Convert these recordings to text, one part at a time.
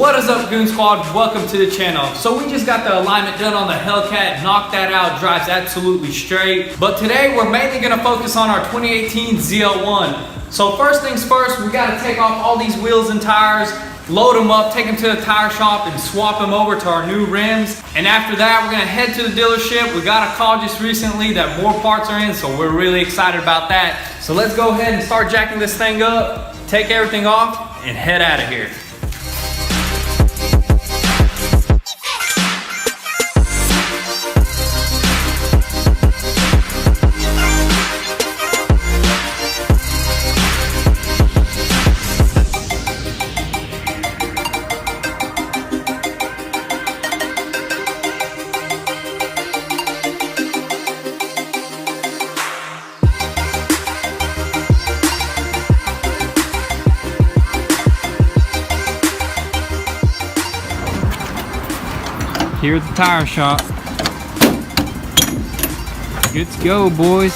What is up, Goon Squad? Welcome to the channel. So we just got the alignment done on the Hellcat, knocked that out, drives absolutely straight. But today we're mainly gonna focus on our 2018 ZL1. So first things first, we gotta take off all these wheels and tires, load them up, take them to the tire shop and swap them over to our new rims. And after that, we're gonna head to the dealership. We got a call just recently that more parts are in, so we're really excited about that. So let's go ahead and start jacking this thing up, take everything off, and head out of here. Here at the tire shop. Good to go, boys.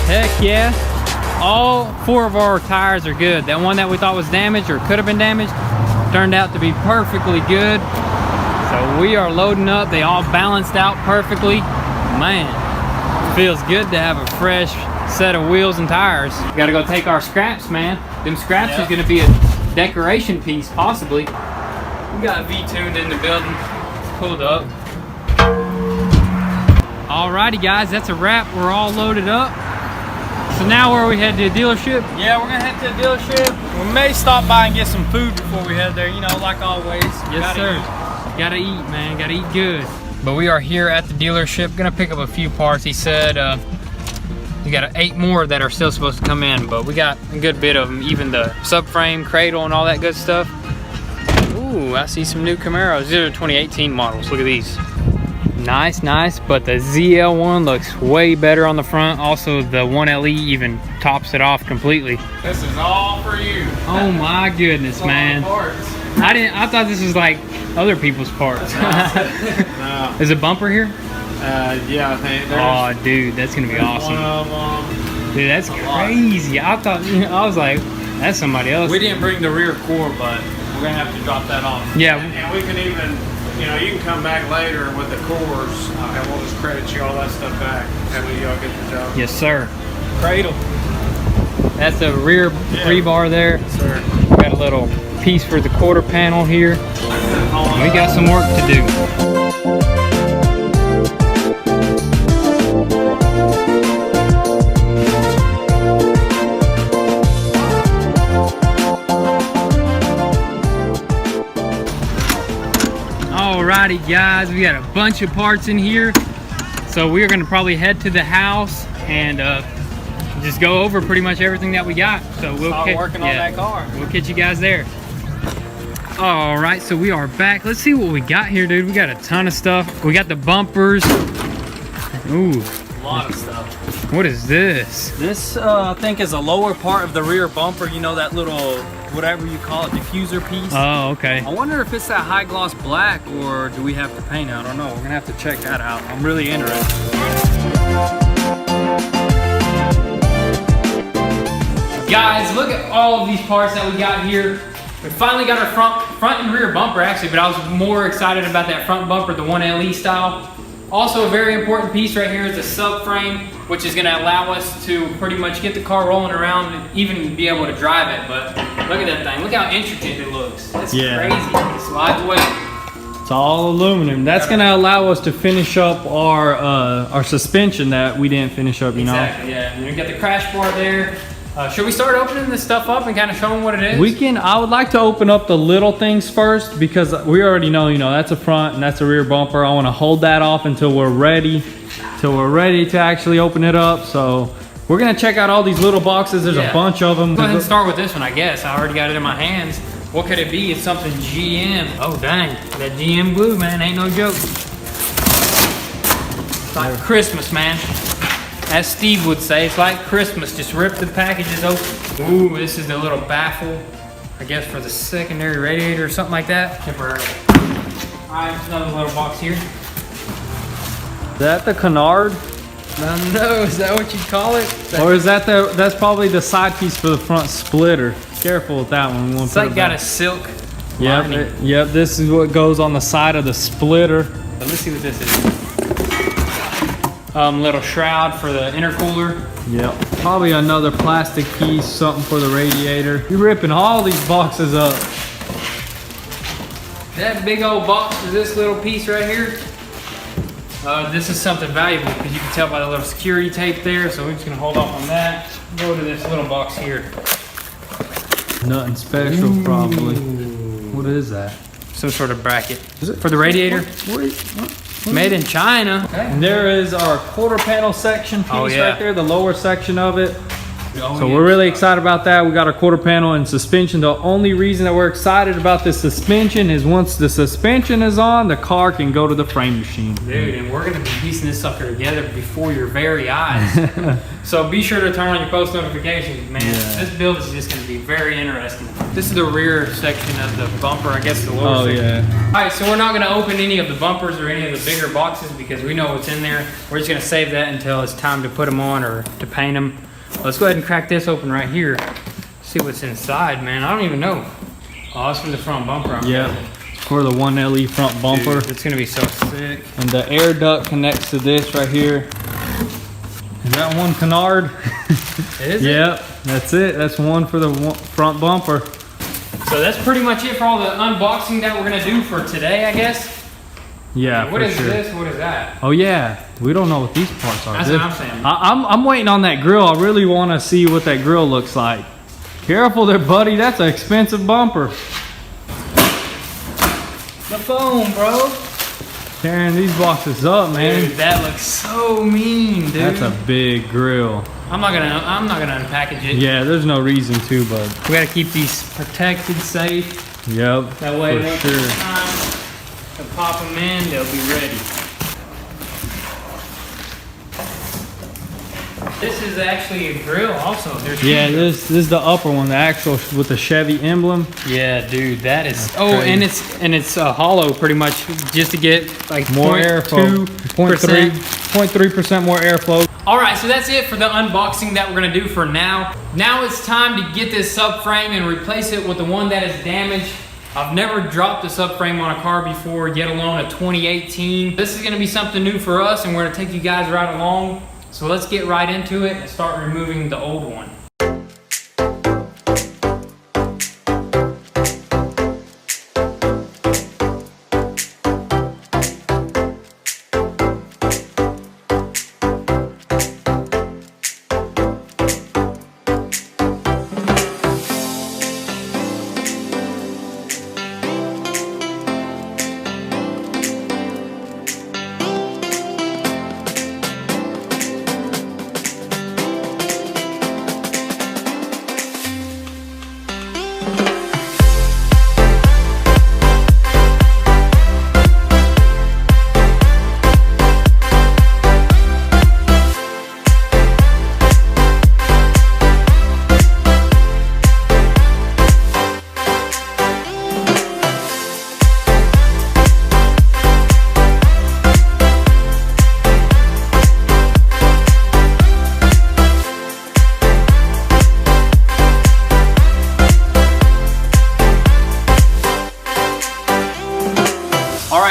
Heck yeah, all four of our tires are good. That one that we thought was damaged or could have been damaged turned out to be perfectly good. So we are loading up. They all balanced out perfectly. Man, feels good to have a fresh set of wheels and tires. Gotta go take our scraps, man. Them scraps is gonna be a decoration piece, possibly. We got V-tuned in the building, pulled up. Alrighty guys, that's a wrap. We're all loaded up. So now where are we headed, to the dealership? Yeah, we're gonna head to the dealership. We may stop by and get some food before we head there, you know, like always. Yes, sir. Gotta eat, man, gotta eat good. But we are here at the dealership, gonna pick up a few parts. He said we got 8 more that are still supposed to come in, but we got a good bit of them, even the subframe, cradle, and all that good stuff. Ooh, I see some new Camaros. These are 2018 models, look at these. Nice, nice, but the ZL1 looks way better on the front. Also, the 1LE even tops it off completely. This is all for you. Oh my goodness, man. I thought this was like other people's parts. No. Is a bumper here? Yeah, I think. Oh, dude, that's gonna be awesome. Dude, that's crazy. I thought, I was like, that's somebody else. We didn't bring the rear core, but we're gonna have to drop that off. Yeah. And we can even, you know, you can come back later with the cores, and we'll just credit you all that stuff back, and y'all get the job. Yes, sir. Cradle. That's the rear rebar there. Yes, sir. We got a little piece for the quarter panel here. We got some work to do. Alrighty guys, we got a bunch of parts in here. So we're gonna probably head to the house and just go over pretty much everything that we got. So we'll start working on that car. We'll catch you guys there. Alright, so we are back. Let's see what we got here, dude. We got a ton of stuff. We got the bumpers. Ooh. A lot of stuff. What is this? This, I think, is a lower part of the rear bumper. You know, that little, whatever you call it, diffuser piece. Oh, okay. I wonder if it's that high gloss black, or do we have to paint it? I don't know. We're gonna have to check that out. I'm really interested. Guys, look at all of these parts that we got here. We finally got our front and rear bumper actually, but I was more excited about that front bumper, the 1LE style. Also, a very important piece right here is the subframe, which is gonna allow us to pretty much get the car rolling around and even be able to drive it. But look at that thing. Look how intricate it looks. That's crazy. It's lightweight. It's all aluminum. That's gonna allow us to finish up our suspension that we didn't finish up, you know? Exactly, yeah. And we got the crash bar there. Should we start opening this stuff up and kind of show them what it is? We can. I would like to open up the little things first because we already know, you know, that's a front and that's a rear bumper. I want to hold that off until we're ready to actually open it up. So we're gonna check out all these little boxes. There's a bunch of them. Go ahead and start with this one, I guess. I already got it in my hands. What could it be? It's something GM. Oh dang, that GM glue, man, ain't no joke. It's like Christmas, man. As Steve would say, it's like Christmas. Just rip the packages open. Ooh, this is the little baffle, I guess for the secondary radiator or something like that. Temporarily. All right, there's another little box here. Is that the canard? No, is that what you call it? Or is that that's probably the side piece for the front splitter. Careful with that one. It's like got a silk lining. Yep, this is what goes on the side of the splitter. So let's see what this is. Little shroud for the intercooler. Yep. Probably another plastic piece, something for the radiator. You're ripping all these boxes up. That big old box for this little piece right here. This is something valuable because you can tell by the little security tape there. So we're just gonna hold off on that. Go to this little box here. Nothing special, probably. What is that? Some sort of bracket. Is it for the radiator? What? Made in China. Okay. And there is our quarter panel section piece right there, the lower section of it. So we're really excited about that. We got our quarter panel and suspension. The only reason that we're excited about this suspension is once the suspension is on, the car can go to the frame machine. Dude, and we're gonna be piecing this sucker together before your very eyes. So be sure to turn on your post notifications, man. Yeah. This build is just gonna be very interesting. This is the rear section of the bumper, I guess the lower section. Yeah. All right, so we're not gonna open any of the bumpers or any of the bigger boxes because we know what's in there. We're just gonna save that until it's time to put them on or to paint them. Let's go ahead and crack this open right here. See what's inside, man. I don't even know. Oh, it's for the front bumper. Yeah, for the 1LE front bumper. Dude, it's gonna be so sick. And the air duct connects to this right here. Is that one canard? Is it? Yep, that's it. That's one for the front bumper. So that's pretty much it for all the unboxing that we're gonna do for today, I guess. Yeah, what is this? What is that? Oh yeah, we don't know what these parts are. That's what I'm saying. I'm waiting on that grill. I really want to see what that grill looks like. Careful there, buddy. That's an expensive bumper. The foam, bro. Tearing these boxes up, man. Dude, that looks so mean, dude. That's a big grill. I'm not gonna unpackage it. Yeah, there's no reason to, but we gotta keep these protected, safe. Yep. That way, for sure. Time to pop them in, they'll be ready. This is actually a grill also. Yeah, this is the upper one, the actual with the Chevy emblem. Yeah, dude, that is. Oh, and it's hollow pretty much just to get like more airflow. 0.3% more airflow. All right, so that's it for the unboxing that we're gonna do for now. Now it's time to get this subframe and replace it with the one that is damaged. I've never dropped a subframe on a car before, yet alone a 2018. This is gonna be something new for us and we're gonna take you guys right along. So let's get right into it and start removing the old one.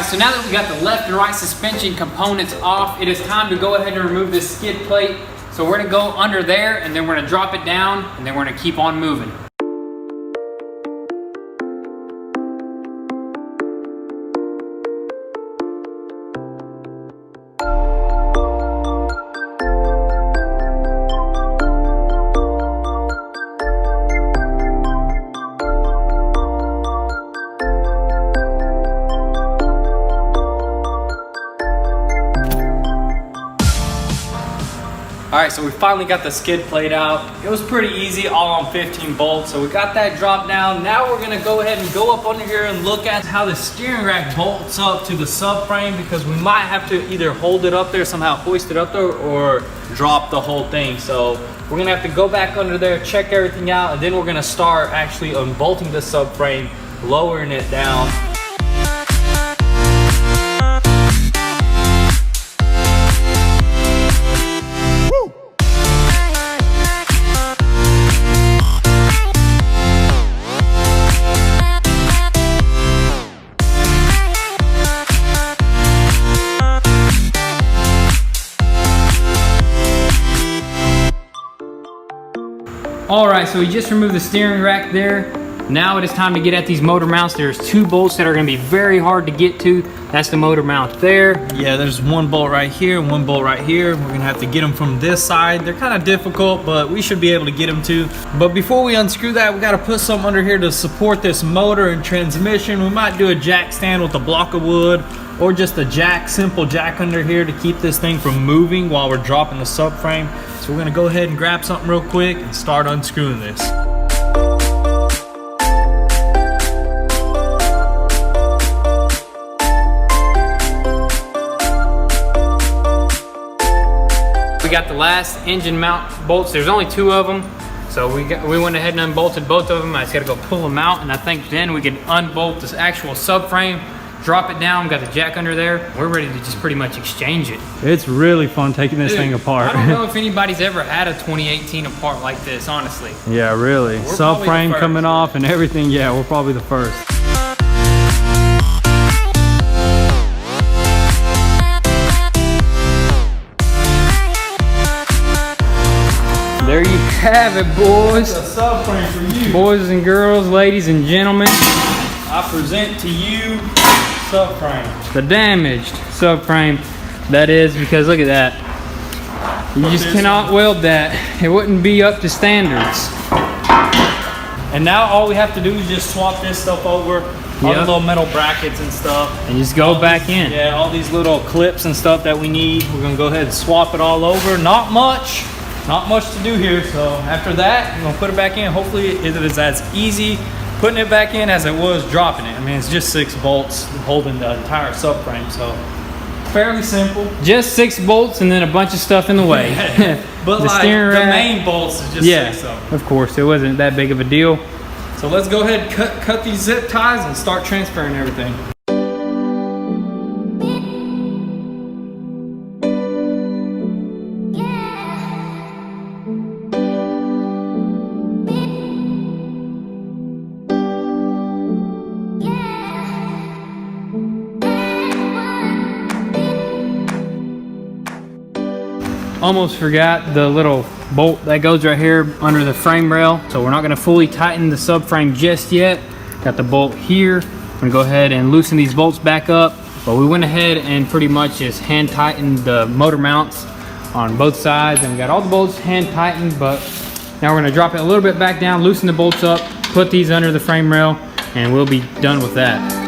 Alright, so now that we got the left and right suspension components off, it is time to go ahead and remove this skid plate. So we're gonna go under there and then we're gonna drop it down and then we're gonna keep on moving. All right, so we finally got the skid plate out. It was pretty easy, all on 15 bolts. So we got that dropped down. Now we're gonna go ahead and go up under here and look at how the steering rack bolts up to the subframe, because we might have to either hold it up there, somehow hoist it up there, or drop the whole thing. So we're gonna have to go back under there, check everything out, and then we're gonna start actually unbolting the subframe, lowering it down. All right, so we just removed the steering rack there. Now it is time to get at these motor mounts. There's 2 bolts that are gonna be very hard to get to. That's the motor mount there. Yeah, there's 1 bolt right here, 1 bolt right here. We're gonna have to get them from this side. They're kind of difficult, but we should be able to get them too. But before we unscrew that, we gotta put something under here to support this motor and transmission. We might do a jack stand with a block of wood, or just a jack, simple jack under here to keep this thing from moving while we're dropping the subframe. So we're gonna go ahead and grab something real quick and start unscrewing this. We got the last engine mount bolts. There's only 2 of them. So we went ahead and unbolted both of them. I just gotta go pull them out, and I think then we can unbolt this actual subframe, drop it down, got the jack under there. We're ready to just pretty much exchange it. It's really fun taking this thing apart. I don't know if anybody's ever had a 2018 apart like this, honestly. Yeah, really. Subframe coming off and everything. Yeah, we're probably the first. There you have it, boys. That's a subframe for you. Boys and girls, ladies and gentlemen, I present to you subframe. the damaged subframe. That is, because look at that. You just cannot weld that. It wouldn't be up to standards. And now all we have to do is just swap this stuff over. All the little metal brackets and stuff. And just go back in. Yeah, all these little clips and stuff that we need. We're gonna go ahead and swap it all over. Not much to do here. So after that, we're gonna put it back in. Hopefully it is as easy putting it back in as it was dropping it. I mean, it's just 6 bolts holding the entire subframe, so fairly simple. Just 6 bolts and then a bunch of stuff in the way. But the like steering the rack, main bolts is just 6 of them. Of course, it wasn't that big of a deal. So let's go ahead and cut these zip ties and start transferring everything. Almost forgot the little bolt that goes right here under the frame rail. So we're not gonna fully tighten the subframe just yet. Got the bolt here. I'm gonna go ahead and loosen these bolts back up. But we went ahead and pretty much just hand tightened the motor mounts on both sides, and we got all the bolts hand tightened. But now we're gonna drop it a little bit back down, loosen the bolts up, put these under the frame rail, and we'll be done with that.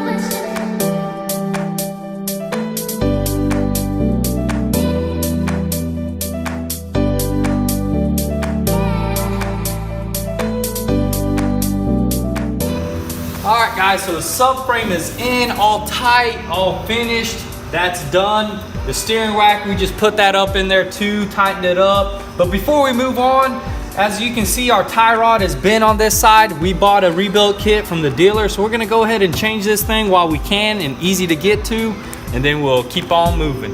Alright guys, so the subframe is in, all tight, all finished. That's done. The steering rack, we just put that up in there too, tightened it up. But before we move on, as you can see, our tie rod has been on this side. We bought a rebuild kit from the dealer, so we're gonna go ahead and change this thing while we can and easy to get to, and then we'll keep on moving.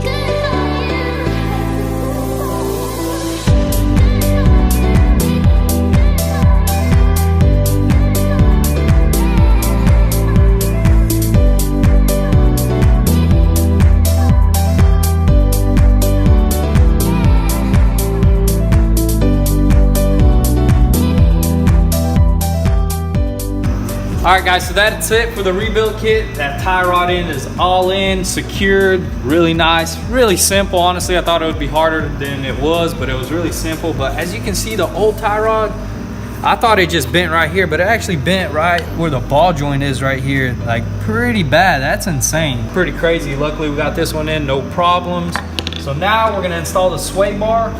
Good. All right, guys, so that's it for the rebuild kit. That tie rod end is all in, secured, really nice, really simple. Honestly, I thought it would be harder than it was, but it was really simple. But as you can see, the old tie rod, I thought it just bent right here, but it actually bent right where the ball joint is right here. Like pretty bad, that's insane. Pretty crazy. Luckily we got this one in, no problems. So now we're gonna install the sway bar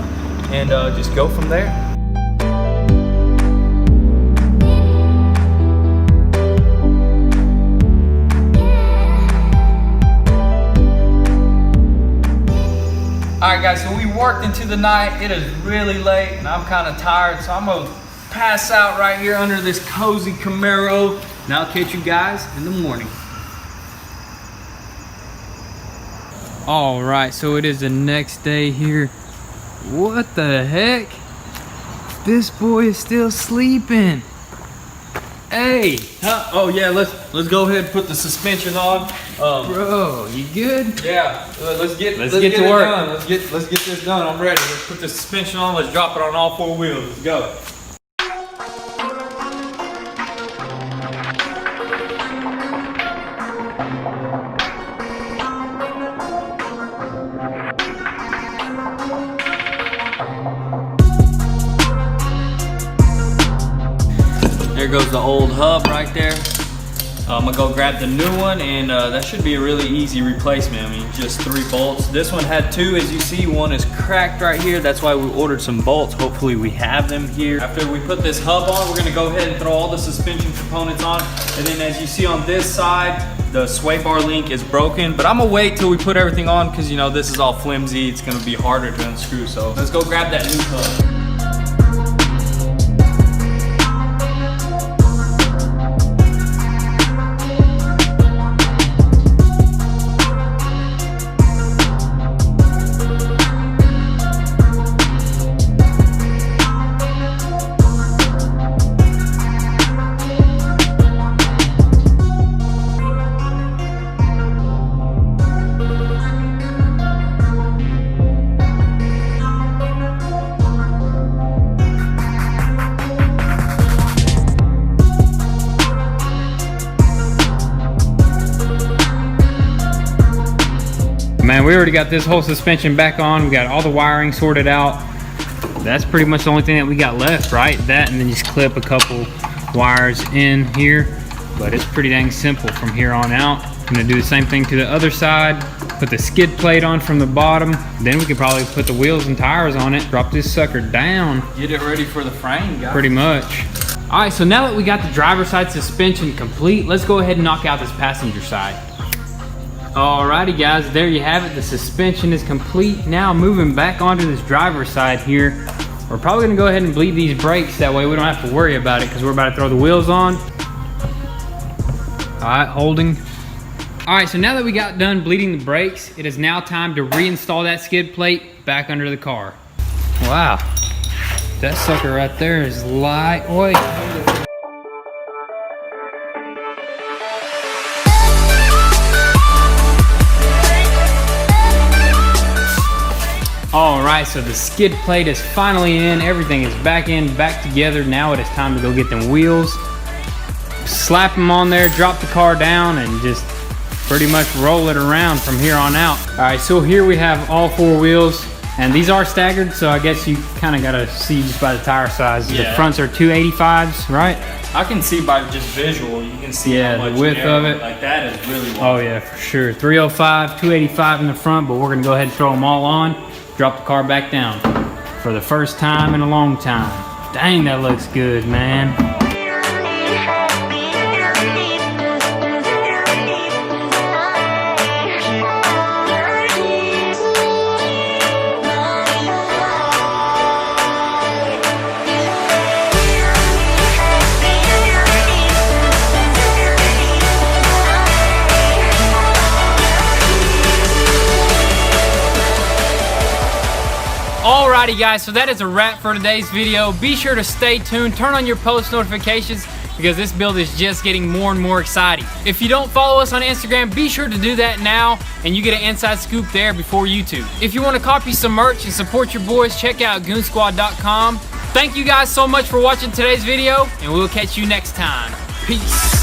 and just go from there. All right, guys, so we worked into the night. It is really late and I'm kind of tired, so I'm gonna pass out right here under this cozy Camaro, and I'll catch you guys in the morning. All right, so it is the next day here. What the heck? This boy is still sleeping. Hey. Oh yeah, let's go ahead and put the suspension on. Bro, you good? Yeah, let's get to work. Done. Let's get this done. I'm ready. Let's put the suspension on. Let's drop it on all four wheels. Let's go. There goes the old hub right there. I'm gonna go grab the new one, and that should be a really easy replacement. I mean, just 3 bolts. This one had 2, as you see. One is cracked right here. That's why we ordered some bolts. Hopefully we have them here. After we put this hub on, we're gonna go ahead and throw all the suspension components on. And then as you see on this side, the sway bar link is broken, but I'm gonna wait till we put everything on because you know, this is all flimsy. It's gonna be harder to unscrew. So let's go grab that new hub. Man, we already got this whole suspension back on. We got all the wiring sorted out. That's pretty much the only thing that we got left, right? That, and then just clip a couple wires in here. But it's pretty dang simple from here on out. I'm gonna do the same thing to the other side. Put the skid plate on from the bottom. Then we could probably put the wheels and tires on it. Drop this sucker down. Get it ready for the frame, guys. Pretty much. All right, so now that we got the driver's side suspension complete, let's go ahead and knock out this passenger side. Alrighty guys, there you have it. The suspension is complete. Now moving back onto this driver's side here, we're probably gonna go ahead and bleed these brakes. That way we don't have to worry about it because we're about to throw the wheels on. All right, holding. All right, so now that we got done bleeding the brakes, it is now time to reinstall that skid plate back under the car. Wow, that sucker right there is lightweight. All right, so the skid plate is finally in. Everything is back in, back together. Now it is time to go get them wheels. Slap them on there, drop the car down, and just pretty much roll it around from here on out. All right, so here we have all 4 wheels, and these are staggered, so I guess you kind of gotta see just by the tire size. Yeah. The fronts are 285s, right? I can see by just visual, you can see how much the width of it. Like that is really wide. Oh yeah, for sure. 305, 285 in the front, but we're gonna go ahead and throw them all on. Drop the car back down for the first time in a long time. Dang, that looks good, man. Alrighty guys, so that is a wrap for today's video. Be sure to stay tuned, turn on your post notifications because this build is just getting more and more exciting. If you don't follow us on Instagram, be sure to do that now and you get an inside scoop there before YouTube. If you want to copy some merch and support your boys, check out goonsquad.com. Thank you guys so much for watching today's video and we'll catch you next time. Peace.